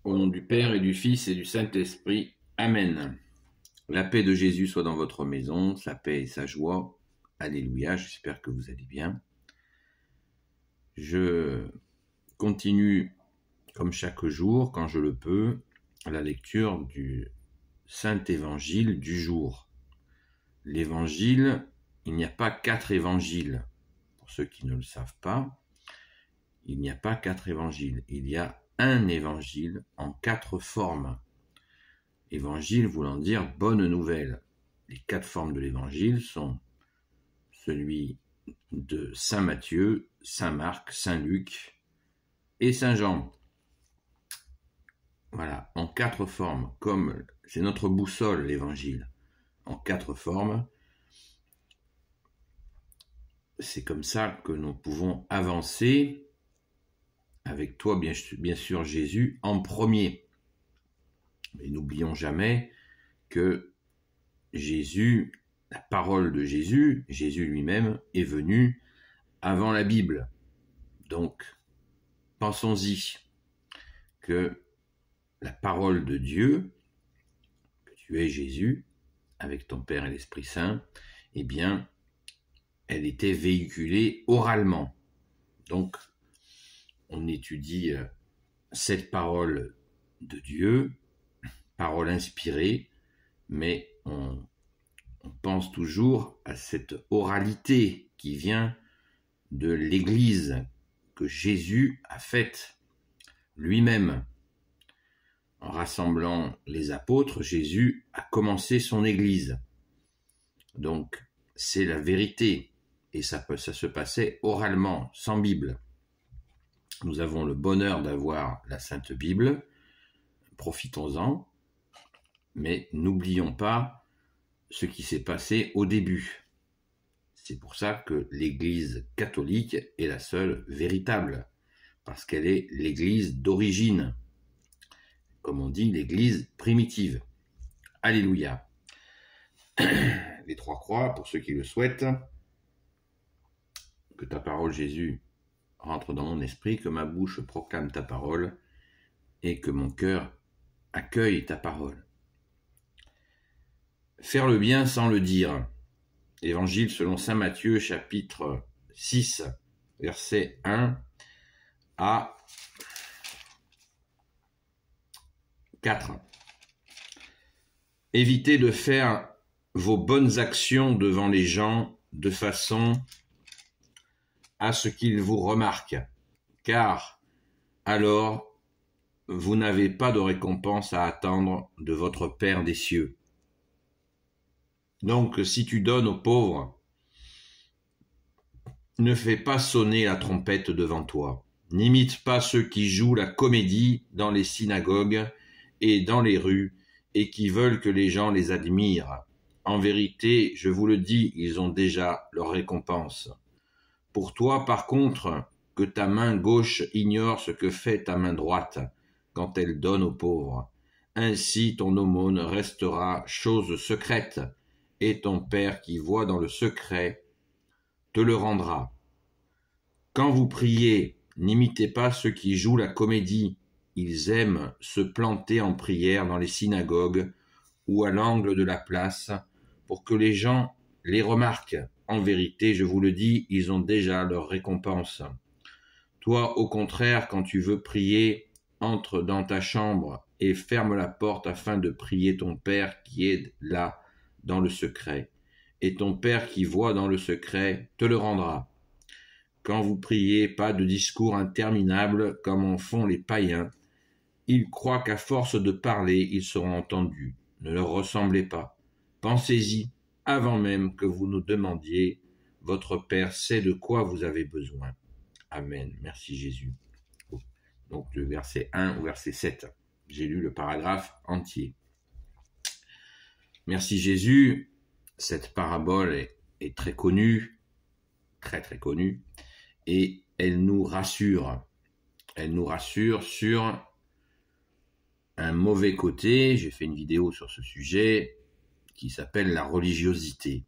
Au nom du Père et du Fils et du Saint-Esprit. Amen. La paix de Jésus soit dans votre maison, sa paix et sa joie. Alléluia, j'espère que vous allez bien. Je continue, comme chaque jour, quand je le peux, la lecture du Saint-Évangile du jour. L'Évangile, il n'y a pas 4 évangiles. Pour ceux qui ne le savent pas, il n'y a pas 4 évangiles. Il y a un évangile en 4 formes. Évangile voulant dire bonne nouvelle. Les 4 formes de l'évangile sont celui de Saint Matthieu, Saint Marc, Saint Luc et Saint Jean. Voilà, en 4 formes, comme c'est notre boussole l'évangile, en 4 formes. C'est comme ça que nous pouvons avancer avec toi, bien sûr, Jésus, en premier. Mais n'oublions jamais que Jésus, la parole de Jésus, Jésus lui-même, est venu avant la Bible. Donc, pensons-y que la parole de Dieu, que tu es Jésus, avec ton Père et l'Esprit Saint, eh bien, elle était véhiculée oralement. Donc, on étudie cette parole de Dieu, parole inspirée, mais on pense toujours à cette oralité qui vient de l'Église que Jésus a faite lui-même. En rassemblant les apôtres, Jésus a commencé son Église. Donc, c'est la vérité, et ça se passait oralement, sans Bible. Nous avons le bonheur d'avoir la Sainte Bible, profitons-en, mais n'oublions pas ce qui s'est passé au début. C'est pour ça que l'Église catholique est la seule véritable, parce qu'elle est l'Église d'origine, comme on dit, l'Église primitive. Alléluia. Les 3 croix, pour ceux qui le souhaitent, que ta parole, Jésus, rentre dans mon esprit, que ma bouche proclame ta parole, et que mon cœur accueille ta parole. Faire le bien sans le dire. Évangile selon saint Matthieu, chapitre 6, versets 1 à 4. Évitez de faire vos bonnes actions devant les gens de façon à ce qu'ils vous remarquent, car alors vous n'avez pas de récompense à attendre de votre Père des cieux. Donc, si tu donnes aux pauvres, ne fais pas sonner la trompette devant toi. N'imite pas ceux qui jouent la comédie dans les synagogues et dans les rues et qui veulent que les gens les admirent. En vérité, je vous le dis, ils ont déjà leur récompense. Pour toi, par contre, que ta main gauche ignore ce que fait ta main droite quand elle donne aux pauvres. Ainsi, ton aumône restera chose secrète, et ton Père qui voit dans le secret te le rendra. Quand vous priez, n'imitez pas ceux qui jouent la comédie. Ils aiment se planter en prière dans les synagogues ou à l'angle de la place pour que les gens les remarquent. En vérité, je vous le dis, ils ont déjà leur récompense. Toi, au contraire, quand tu veux prier, entre dans ta chambre et ferme la porte afin de prier ton Père qui est là dans le secret. Et ton Père qui voit dans le secret te le rendra. Quand vous priez, pas de discours interminables comme en font les païens. Ils croient qu'à force de parler, ils seront entendus. Ne leur ressemblez pas. Pensez-y avant même que vous nous demandiez. Votre Père sait de quoi vous avez besoin. Amen. Merci Jésus. Donc le verset 1 au verset 7. J'ai lu le paragraphe entier. Merci Jésus. Cette parabole est très connue, très très connue, et elle nous rassure. Elle nous rassure sur un mauvais côté. J'ai fait une vidéo sur ce sujet qui s'appelle la religiosité.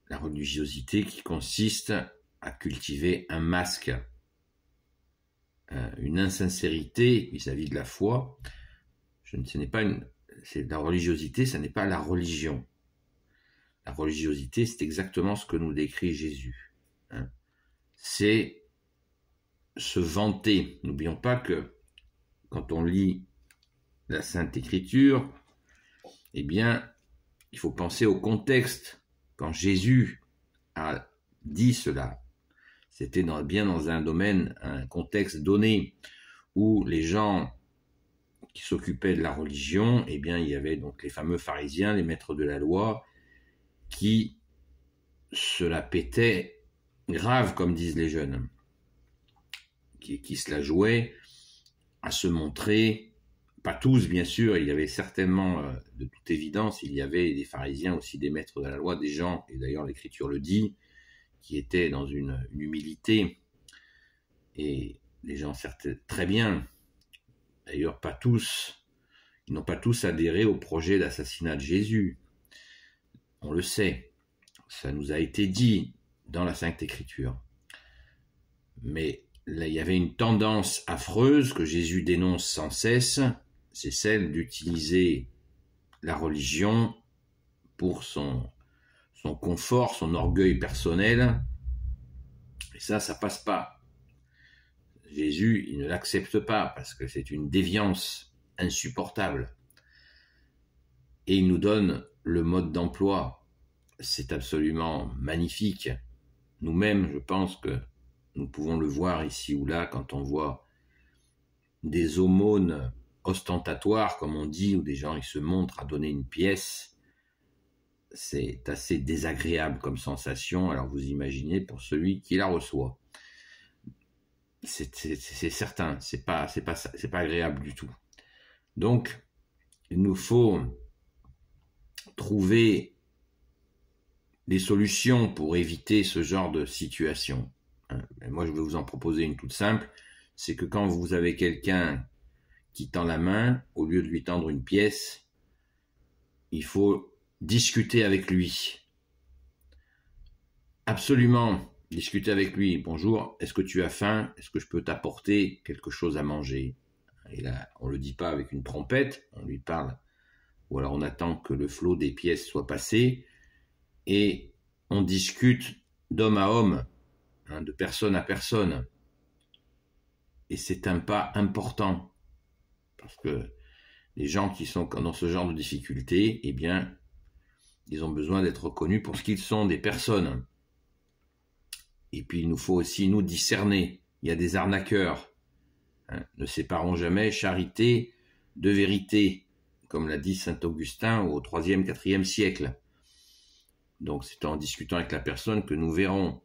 La religiosité qui consiste à cultiver un masque. une insincérité vis-à-vis de la foi. C'est la religiosité, ce n'est pas la religion. La religiosité, c'est exactement ce que nous décrit Jésus. Hein. C'est se vanter. N'oublions pas que quand on lit la Sainte Écriture, eh bien, il faut penser au contexte. Quand Jésus a dit cela, c'était bien dans un domaine, un contexte donné, où les gens qui s'occupaient de la religion, eh bien, il y avait donc les fameux pharisiens, les maîtres de la loi, qui se la pétaient grave, comme disent les jeunes, qui se la jouaient à se montrer, pas tous bien sûr, il y avait certainement, de toute évidence, il y avait des pharisiens aussi, des maîtres de la loi, des gens, et d'ailleurs l'Écriture le dit, qui étaient dans une humilité, et les gens certes très bien, d'ailleurs pas tous, ils n'ont pas tous adhéré au projet d'assassinat de Jésus, on le sait, ça nous a été dit dans la Sainte Écriture, mais là, il y avait une tendance affreuse que Jésus dénonce sans cesse, c'est celle d'utiliser la religion pour son confort, son orgueil personnel. Et ça passe pas. Jésus, il ne l'accepte pas parce que c'est une déviance insupportable. Et il nous donne le mode d'emploi. C'est absolument magnifique. Nous-mêmes, je pense que nous pouvons le voir ici ou là quand on voit des aumônes ostentatoires, comme on dit, où des gens ils se montrent à donner une pièce. C'est assez désagréable comme sensation, alors vous imaginez pour celui qui la reçoit. C'est certain, c'est pas agréable du tout. Donc, il nous faut trouver des solutions pour éviter ce genre de situation. Et moi, je vais vous en proposer une toute simple, c'est que quand vous avez quelqu'un qui tend la main, au lieu de lui tendre une pièce, il faut discuter avec lui. Absolument, discuter avec lui. Bonjour, est-ce que tu as faim? Est-ce que je peux t'apporter quelque chose à manger? Et là, on ne le dit pas avec une trompette, on lui parle, ou alors on attend que le flot des pièces soit passé, et on discute d'homme à homme, de personne à personne. Et c'est un pas important, parce que les gens qui sont dans ce genre de difficultés, eh bien, ils ont besoin d'être reconnus pour ce qu'ils sont, des personnes. Et puis, il nous faut aussi nous discerner. Il y a des arnaqueurs. Ne séparons jamais charité de vérité, comme l'a dit saint Augustin au 3e, 4e siècle. Donc, c'est en discutant avec la personne que nous verrons.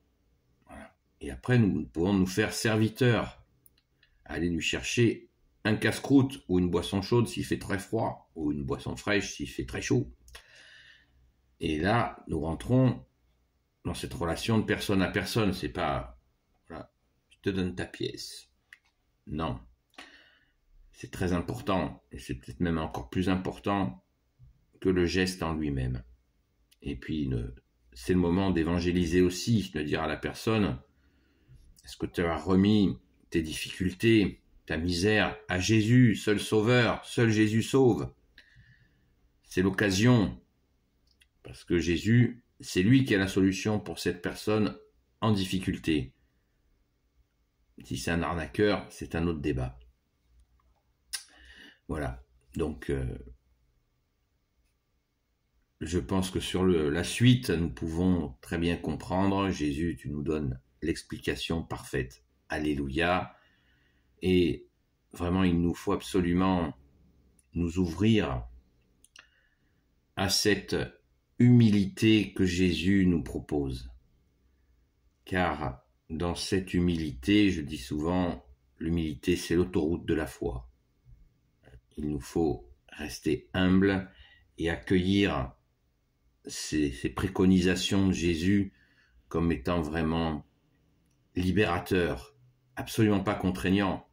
Et après, nous pourrons nous faire serviteurs. Aller lui chercher un casse-croûte ou une boisson chaude s'il fait très froid, ou une boisson fraîche s'il fait très chaud. Et là, nous rentrons dans cette relation de personne à personne. C'est pas, voilà, je te donne ta pièce. Non. C'est très important, et c'est peut-être même encore plus important que le geste en lui-même. Et puis, c'est le moment d'évangéliser aussi, de dire à la personne, est-ce que tu as remis tes difficultés, ta misère à Jésus, seul sauveur, seul Jésus sauve. C'est l'occasion, parce que Jésus, c'est lui qui a la solution pour cette personne en difficulté. Si c'est un arnaqueur, c'est un autre débat. Voilà, donc je pense que sur la suite, nous pouvons très bien comprendre. Jésus, tu nous donnes l'explication parfaite. Alléluia. Et vraiment, il nous faut absolument nous ouvrir à cette humilité que Jésus nous propose. Car dans cette humilité, je dis souvent, l'humilité, c'est l'autoroute de la foi. Il nous faut rester humble et accueillir ces préconisations de Jésus comme étant vraiment libérateurs, absolument pas contraignants,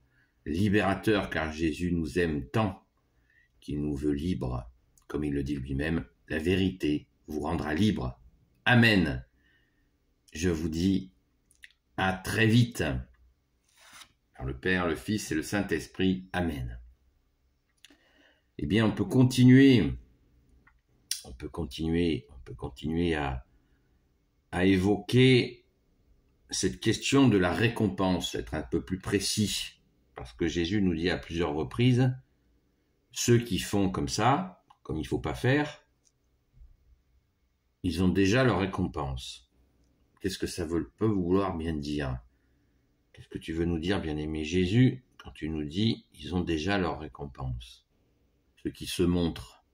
libérateurs, car Jésus nous aime tant qu'il nous veut libres, comme il le dit lui-même, la vérité vous rendra libre. Amen. Je vous dis à très vite. par le Père, le Fils et le Saint-Esprit. Amen. Eh bien, on peut continuer à évoquer cette question de la récompense, être un peu plus précis, parce que Jésus nous dit à plusieurs reprises, ceux qui font comme ça, comme il ne faut pas faire, ils ont déjà leur récompense. Qu'est-ce que ça peut vouloir bien dire? Qu'est-ce que tu veux nous dire, bien-aimé Jésus, quand tu nous dis ils ont déjà leur récompense? Ceux qui se montrent.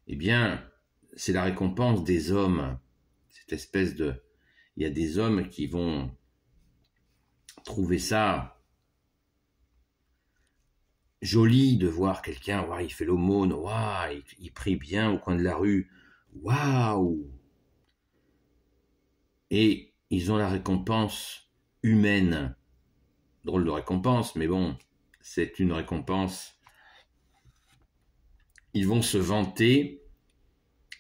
Eh bien, c'est la récompense des hommes. Cette espèce de... Il y a des hommes qui vont trouver ça joli de voir quelqu'un, ouais, il fait l'aumône, ouais, il prie bien au coin de la rue, waouh! Et ils ont la récompense humaine. Drôle de récompense, mais bon, c'est une récompense. Ils vont se vanter,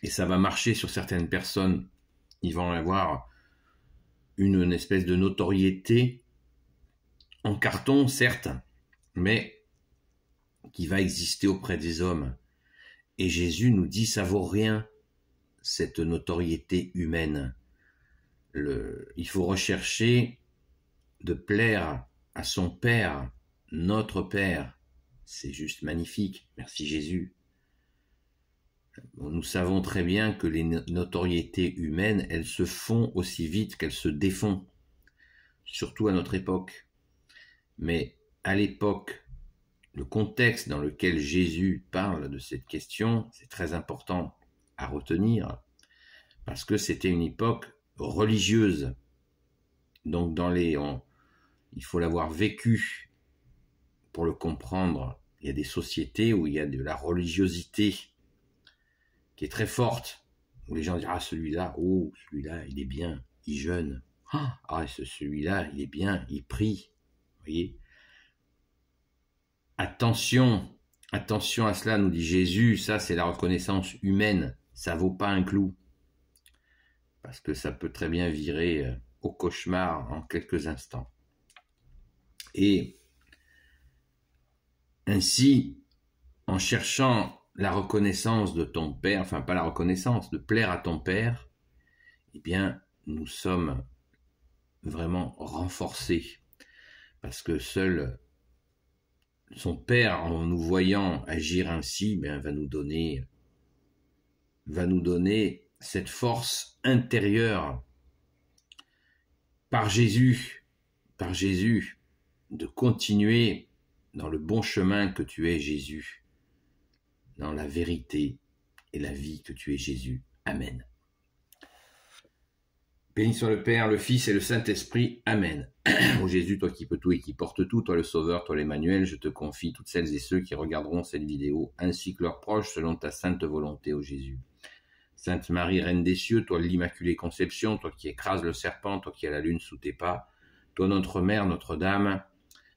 et ça va marcher sur certaines personnes. Ils vont avoir une espèce de notoriété en carton, certes, mais qui va exister auprès des hommes. Et Jésus nous dit, ça vaut rien, cette notoriété humaine. Il faut rechercher de plaire à son Père, notre Père. C'est juste magnifique. Merci Jésus. Nous savons très bien que les notoriétés humaines, elles se font aussi vite qu'elles se défont, surtout à notre époque. Mais à l'époque, le contexte dans lequel Jésus parle de cette question, c'est très important à retenir, parce que c'était une époque religieuse. Donc il faut l'avoir vécu pour le comprendre. Il y a des sociétés où il y a de la religiosité qui est très forte, où les gens disent « Ah, celui-là, il est bien, il jeûne. Ah, celui-là, il est bien, il prie. » Vous voyez ? Attention à cela, nous dit Jésus, ça c'est la reconnaissance humaine, ça vaut pas un clou. Parce que ça peut très bien virer au cauchemar en quelques instants. Et ainsi, en cherchant la reconnaissance de ton Père, enfin pas la reconnaissance, de plaire à ton Père, eh bien, nous sommes vraiment renforcés. Parce que seul son Père, en nous voyant agir ainsi, bien, va nous donner cette force intérieure par Jésus, de continuer dans le bon chemin que tu es, Jésus, dans la vérité et la vie que tu es, Jésus. Amen. Béni soit le Père, le Fils et le Saint-Esprit. Amen. Ô Jésus, toi qui peux tout et qui portes tout, toi le Sauveur, toi l'Emmanuel, je te confie toutes celles et ceux qui regarderont cette vidéo, ainsi que leurs proches, selon ta sainte volonté, ô Jésus. Sainte Marie, Reine des cieux, toi l'Immaculée Conception, toi qui écrases le serpent, toi qui as la lune sous tes pas, toi notre Mère, Notre-Dame,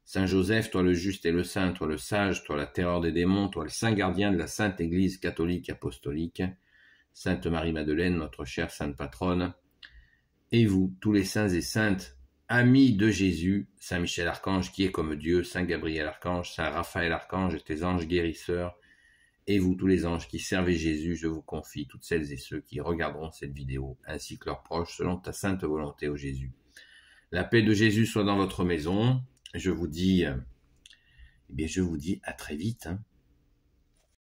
Saint Joseph, toi le juste et le saint, toi le sage, toi la terreur des démons, toi le saint gardien de la Sainte Église catholique apostolique, Sainte Marie-Madeleine, notre chère Sainte Patronne, et vous, tous les saints et saintes, amis de Jésus, Saint Michel Archange qui est comme Dieu, Saint Gabriel Archange, Saint Raphaël Archange et tes anges guérisseurs, et vous tous les anges qui servez Jésus, je vous confie toutes celles et ceux qui regarderont cette vidéo, ainsi que leurs proches, selon ta sainte volonté, ô Jésus. La paix de Jésus soit dans votre maison. Je vous dis à très vite.